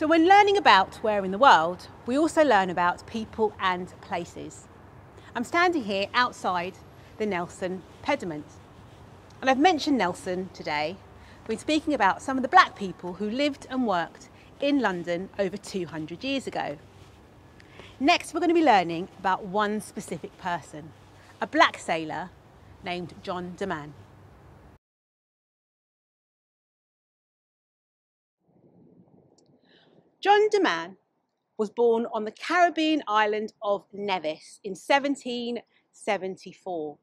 So when learning about where in the world, we also learn about people and places. I'm standing here outside the Nelson Pediment. And I've mentioned Nelson today when speaking about some of the black people who lived and worked in London over 200 years ago. Next, we're going to be learning about one specific person, a black sailor named John de Man. John de Man was born on the Caribbean island of Nevis in 1774.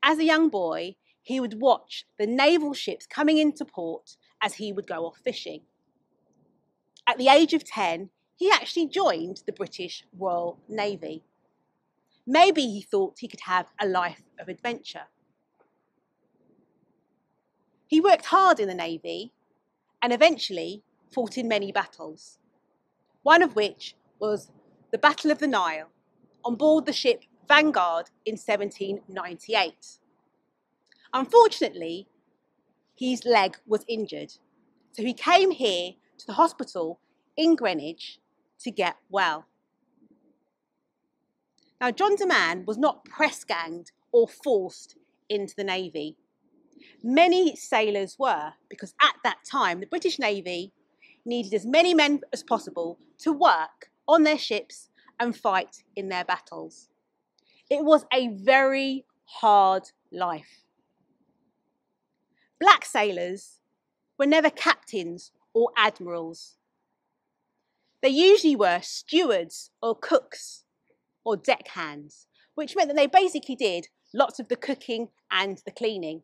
As a young boy, he would watch the naval ships coming into port as he would go off fishing. At the age of 10, he actually joined the British Royal Navy. Maybe he thought he could have a life of adventure. He worked hard in the Navy and eventually fought in many battles, one of which was the Battle of the Nile on board the ship Vanguard in 1798. Unfortunately, his leg was injured, so he came here to the hospital in Greenwich to get well. Now, John de Man was not press-ganged or forced into the Navy. Many sailors were, because at that time, the British Navy needed as many men as possible to work on their ships and fight in their battles. It was a very hard life. Black sailors were never captains or admirals. They usually were stewards or cooks or deckhands, which meant that they basically did lots of the cooking and the cleaning.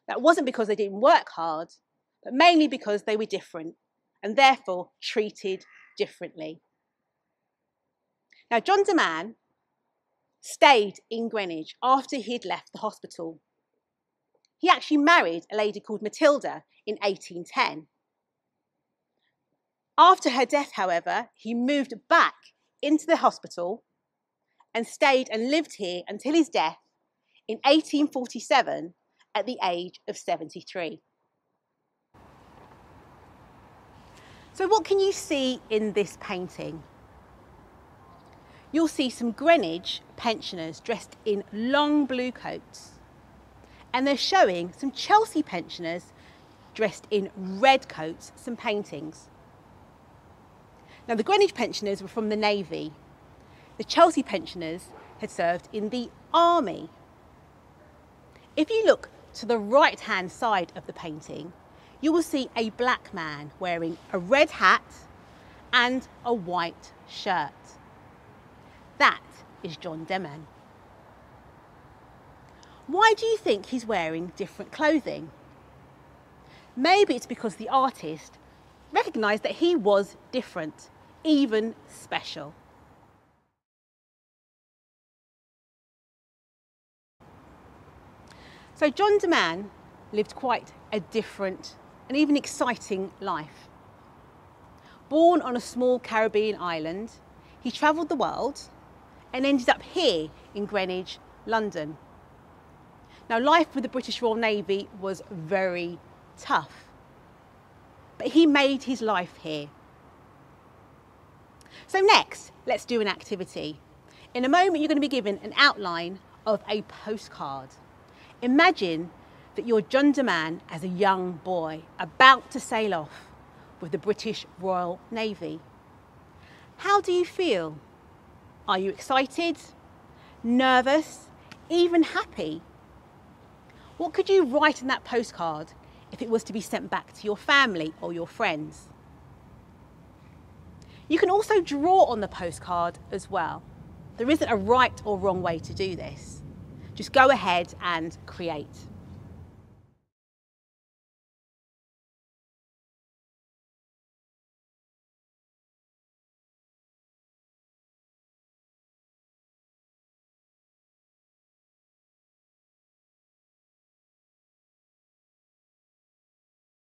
That wasn't because they didn't work hard, but mainly because they were different and therefore treated differently. Now, John de Man stayed in Greenwich after he'd left the hospital. He actually married a lady called Matilda in 1810. After her death, however, he moved back into the hospital and stayed and lived here until his death in 1847 at the age of 73. So what can you see in this painting? You'll see some Greenwich pensioners dressed in long blue coats, and they're showing some Chelsea pensioners dressed in red coats, some paintings. Now, the Greenwich pensioners were from the Navy. The Chelsea pensioners had served in the Army. If you look to the right-hand side of the painting, you will see a black man wearing a red hat and a white shirt. That is John de Man. Why do you think he's wearing different clothing? Maybe it's because the artist recognised that he was different, even special. So John de Man lived quite a different and even exciting life. Born on a small Caribbean island, he travelled the world and ended up here in Greenwich, London. Now, life with the British Royal Navy was very tough, but he made his life here. So next, let's do an activity. In a moment, you're going to be given an outline of a postcard. Imagine that you're John de Man as a young boy about to sail off with the British Royal Navy. How do you feel? Are you excited, nervous, even happy? What could you write in that postcard if it was to be sent back to your family or your friends? You can also draw on the postcard as well. There isn't a right or wrong way to do this. Just go ahead and create.